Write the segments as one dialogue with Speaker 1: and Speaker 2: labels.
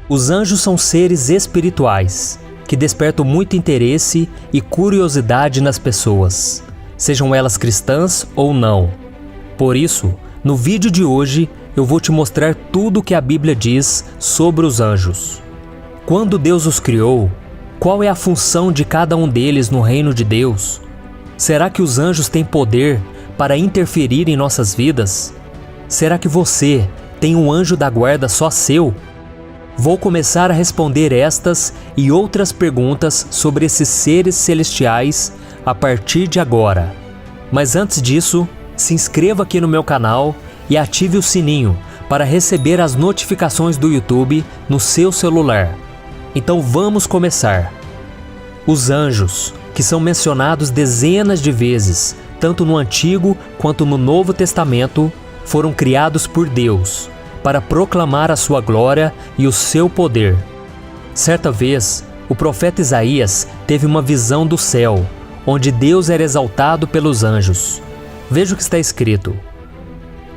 Speaker 1: Os anjos são seres espirituais que despertam muito interesse e curiosidade nas pessoas, sejam elas cristãs ou não. Por isso, no vídeo de hoje, eu vou te mostrar tudo o que a Bíblia diz sobre os anjos. Quando Deus os criou, qual é a função de cada um deles no reino de Deus? Será que os anjos têm poder para interferir em nossas vidas? Será que você tem um anjo da guarda só seu? Vou começar a responder estas e outras perguntas sobre esses seres celestiais a partir de agora. Mas antes disso, se inscreva aqui no meu canal e ative o sininho para receber as notificações do YouTube no seu celular. Então vamos começar. Os anjos, que são mencionados dezenas de vezes, tanto no Antigo quanto no Novo Testamento, foram criados por Deus para proclamar a sua glória e o seu poder. Certa vez, o profeta Isaías teve uma visão do céu, onde Deus era exaltado pelos anjos. Veja o que está escrito: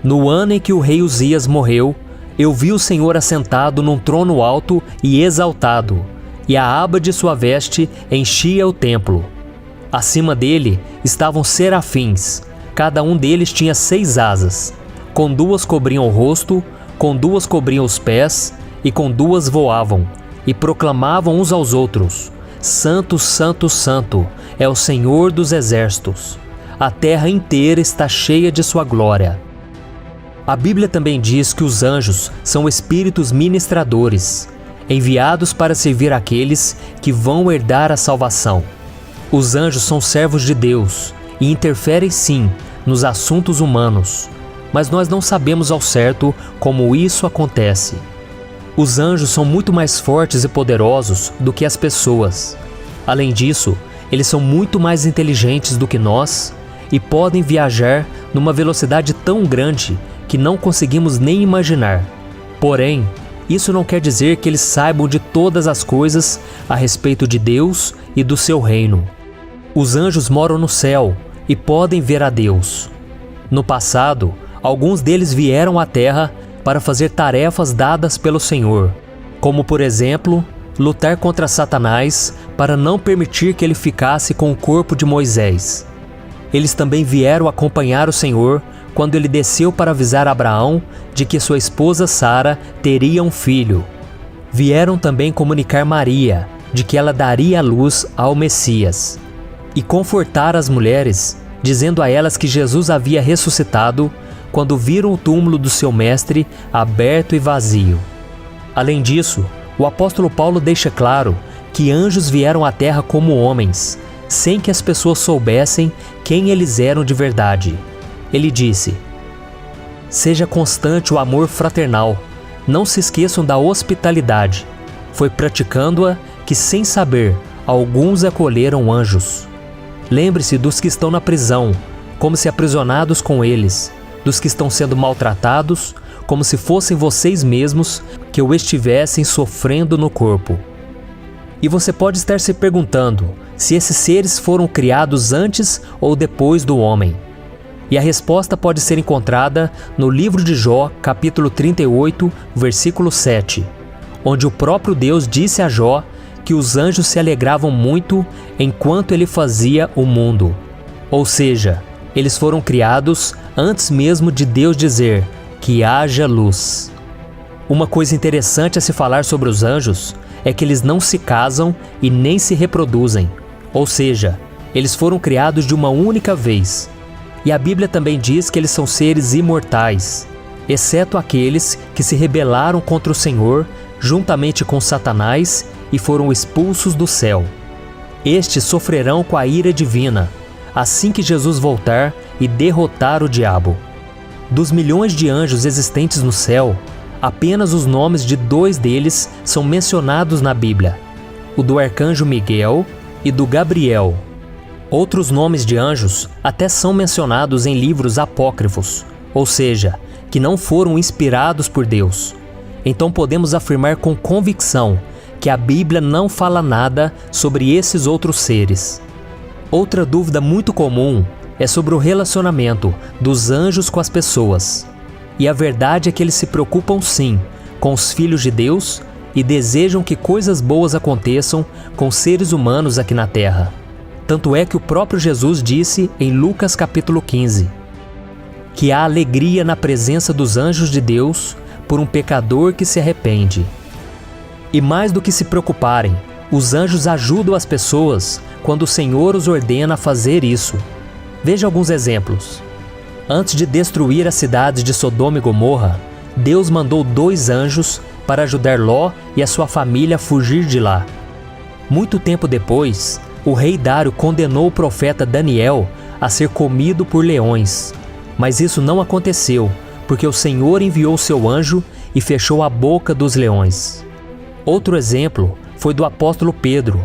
Speaker 1: No ano em que o rei Uzias morreu, eu vi o Senhor assentado num trono alto e exaltado, e a aba de sua veste enchia o templo. Acima dele estavam serafins, cada um deles tinha 6 asas, com 2 cobriam o rosto, com 2 cobriam os pés, e com 2 voavam, e proclamavam uns aos outros: Santo, Santo, Santo, é o Senhor dos exércitos. A terra inteira está cheia de sua glória. A Bíblia também diz que os anjos são espíritos ministradores, enviados para servir aqueles que vão herdar a salvação. Os anjos são servos de Deus e interferem sim nos assuntos humanos, mas nós não sabemos ao certo como isso acontece. Os anjos são muito mais fortes e poderosos do que as pessoas. Além disso, eles são muito mais inteligentes do que nós e podem viajar numa velocidade tão grande que não conseguimos nem imaginar. Porém, isso não quer dizer que eles saibam de todas as coisas a respeito de Deus e do seu reino. Os anjos moram no céu e podem ver a Deus. No passado, alguns deles vieram à terra para fazer tarefas dadas pelo Senhor, como por exemplo, lutar contra Satanás para não permitir que ele ficasse com o corpo de Moisés. Eles também vieram acompanhar o Senhor quando ele desceu para avisar Abraão de que sua esposa Sara teria um filho. Vieram também comunicar Maria de que ela daria à luz ao Messias e confortar as mulheres, dizendo a elas que Jesus havia ressuscitado quando viram o túmulo do seu mestre aberto e vazio. Além disso, o apóstolo Paulo deixa claro que anjos vieram à terra como homens, sem que as pessoas soubessem quem eles eram de verdade. Ele disse: Seja constante o amor fraternal, não se esqueçam da hospitalidade. Foi praticando-a que, sem saber, alguns acolheram anjos. Lembre-se dos que estão na prisão, como se aprisionados com eles, dos que estão sendo maltratados, como se fossem vocês mesmos que o estivessem sofrendo no corpo. E você pode estar se perguntando se esses seres foram criados antes ou depois do homem. E a resposta pode ser encontrada no livro de Jó, capítulo 38, versículo 7, onde o próprio Deus disse a Jó que os anjos se alegravam muito enquanto ele fazia o mundo. Ou seja, eles foram criados antes mesmo de Deus dizer que haja luz. Uma coisa interessante a se falar sobre os anjos é que eles não se casam e nem se reproduzem. Ou seja, eles foram criados de uma única vez. E a Bíblia também diz que eles são seres imortais, exceto aqueles que se rebelaram contra o Senhor juntamente com Satanás e foram expulsos do céu. Estes sofrerão com a ira divina, assim que Jesus voltar e derrotar o diabo. Dos milhões de anjos existentes no céu, apenas os nomes de 2 deles são mencionados na Bíblia: o do arcanjo Miguel e do Gabriel. Outros nomes de anjos até são mencionados em livros apócrifos, ou seja, que não foram inspirados por Deus. Então podemos afirmar com convicção que a Bíblia não fala nada sobre esses outros seres. Outra dúvida muito comum é sobre o relacionamento dos anjos com as pessoas. E a verdade é que eles se preocupam sim com os filhos de Deus e desejam que coisas boas aconteçam com seres humanos aqui na terra. Tanto é que o próprio Jesus disse em Lucas capítulo 15, que há alegria na presença dos anjos de Deus por um pecador que se arrepende. E mais do que se preocuparem, os anjos ajudam as pessoas quando o Senhor os ordena a fazer isso. Veja alguns exemplos. Antes de destruir as cidades de Sodoma e Gomorra, Deus mandou 2 anjos para ajudar Ló e a sua família a fugir de lá. Muito tempo depois, o rei Dário condenou o profeta Daniel a ser comido por leões. Mas isso não aconteceu, porque o Senhor enviou seu anjo e fechou a boca dos leões. Outro exemplo foi do apóstolo Pedro.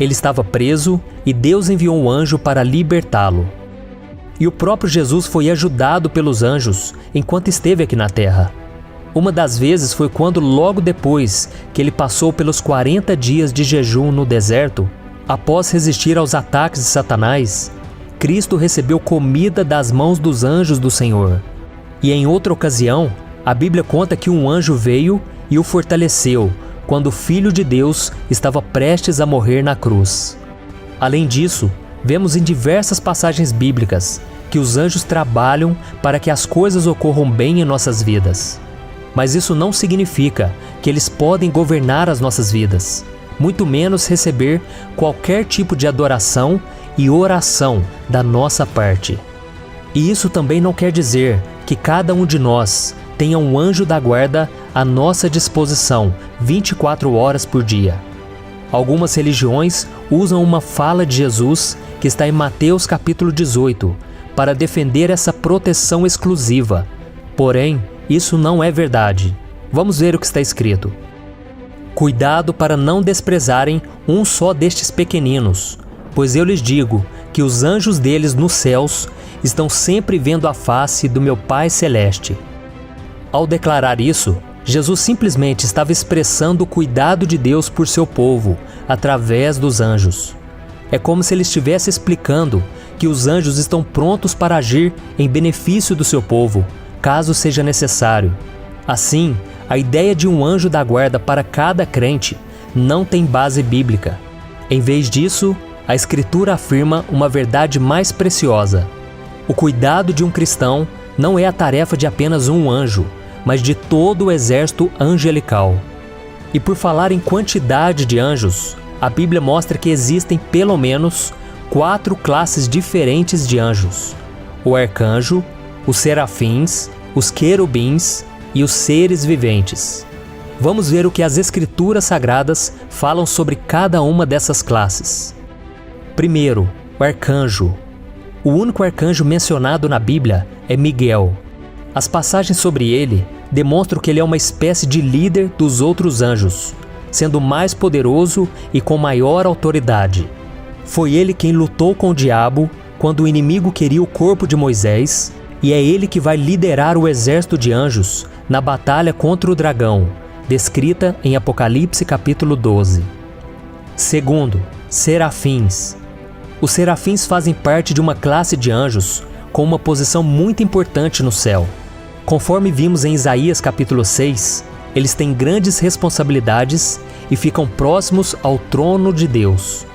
Speaker 1: Ele estava preso e Deus enviou um anjo para libertá-lo. E o próprio Jesus foi ajudado pelos anjos enquanto esteve aqui na terra. Uma das vezes foi quando, logo depois que ele passou pelos 40 dias de jejum no deserto, após resistir aos ataques de Satanás, Cristo recebeu comida das mãos dos anjos do Senhor. E em outra ocasião, a Bíblia conta que um anjo veio e o fortaleceu quando o Filho de Deus estava prestes a morrer na cruz. Além disso, vemos em diversas passagens bíblicas que os anjos trabalham para que as coisas ocorram bem em nossas vidas. Mas isso não significa que eles podem governar as nossas vidas, muito menos receber qualquer tipo de adoração e oração da nossa parte. E isso também não quer dizer que cada um de nós tenha um anjo da guarda à nossa disposição 24 horas por dia. Algumas religiões usam uma fala de Jesus que está em Mateus capítulo 18 para defender essa proteção exclusiva. Porém, isso não é verdade. Vamos ver o que está escrito. Cuidado para não desprezarem um só destes pequeninos, pois eu lhes digo que os anjos deles nos céus estão sempre vendo a face do meu Pai Celeste. Ao declarar isso, Jesus simplesmente estava expressando o cuidado de Deus por seu povo, através dos anjos. É como se ele estivesse explicando que os anjos estão prontos para agir em benefício do seu povo, caso seja necessário. Assim, a ideia de um anjo da guarda para cada crente não tem base bíblica. Em vez disso, a Escritura afirma uma verdade mais preciosa. O cuidado de um cristão não é a tarefa de apenas um anjo, mas de todo o exército angelical. E por falar em quantidade de anjos, a Bíblia mostra que existem pelo menos 4 classes diferentes de anjos: o arcanjo, os serafins, os querubins e os seres viventes. Vamos ver o que as Escrituras Sagradas falam sobre cada uma dessas classes. Primeiro, o arcanjo. O único arcanjo mencionado na Bíblia é Miguel. As passagens sobre ele demonstram que ele é uma espécie de líder dos outros anjos, sendo mais poderoso e com maior autoridade. Foi ele quem lutou com o diabo quando o inimigo queria o corpo de Moisés, e é ele que vai liderar o exército de anjos na batalha contra o dragão, descrita em Apocalipse capítulo 12. Segundo, serafins. Os serafins fazem parte de uma classe de anjos com uma posição muito importante no céu. Conforme vimos em Isaías capítulo 6, eles têm grandes responsabilidades e ficam próximos ao trono de Deus.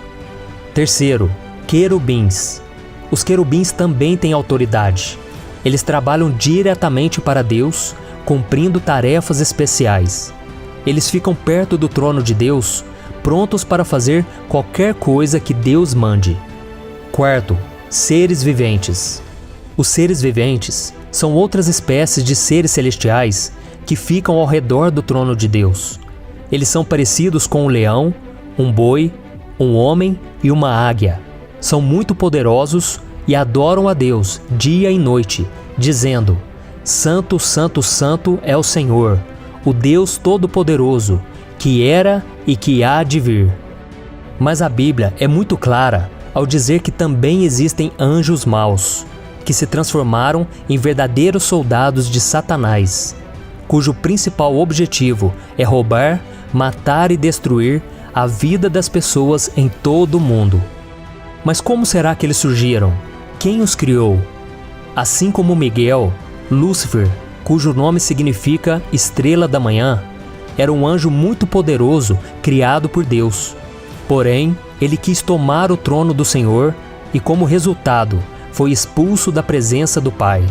Speaker 1: Terceiro, querubins. Os querubins também têm autoridade. Eles trabalham diretamente para Deus, cumprindo tarefas especiais. Eles ficam perto do trono de Deus, prontos para fazer qualquer coisa que Deus mande. Quarto, seres viventes. Os seres viventes são outras espécies de seres celestiais que ficam ao redor do trono de Deus. Eles são parecidos com um leão, um boi, um homem e uma águia. São muito poderosos e adoram a Deus dia e noite, dizendo: Santo, Santo, Santo é o Senhor, o Deus Todo-Poderoso, que era e que há de vir. Mas a Bíblia é muito clara ao dizer que também existem anjos maus, que se transformaram em verdadeiros soldados de Satanás, cujo principal objetivo é roubar, matar e destruir a vida das pessoas em todo o mundo. Mas como será que eles surgiram? Quem os criou? Assim como Miguel, Lúcifer, cujo nome significa estrela da manhã, era um anjo muito poderoso criado por Deus. Porém, ele quis tomar o trono do Senhor e, como resultado, foi expulso da presença do Pai.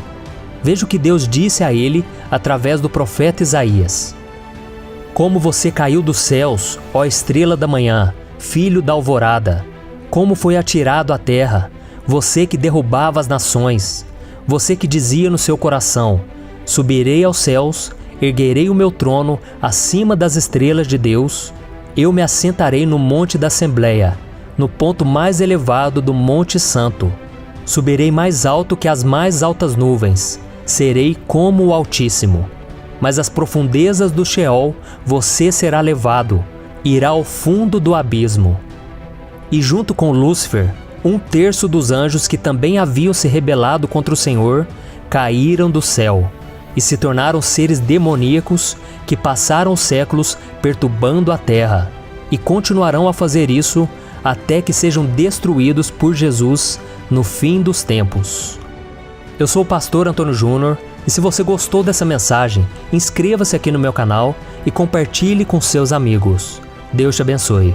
Speaker 1: Veja o que Deus disse a ele através do profeta Isaías. Como você caiu dos céus, ó estrela da manhã, filho da alvorada! Como foi atirado à terra, você que derrubava as nações! Você que dizia no seu coração: subirei aos céus, erguerei o meu trono acima das estrelas de Deus, eu me assentarei no monte da Assembleia, no ponto mais elevado do Monte Santo. Subirei mais alto que as mais altas nuvens, serei como o Altíssimo. Mas às profundezas do Sheol você será levado, irá ao fundo do abismo. E junto com Lúcifer, 1/3 dos anjos que também haviam se rebelado contra o Senhor, caíram do céu e se tornaram seres demoníacos que passaram séculos perturbando a terra e continuarão a fazer isso até que sejam destruídos por Jesus no fim dos tempos. Eu sou o pastor Antônio Júnior e se você gostou dessa mensagem, inscreva-se aqui no meu canal e compartilhe com seus amigos. Deus te abençoe.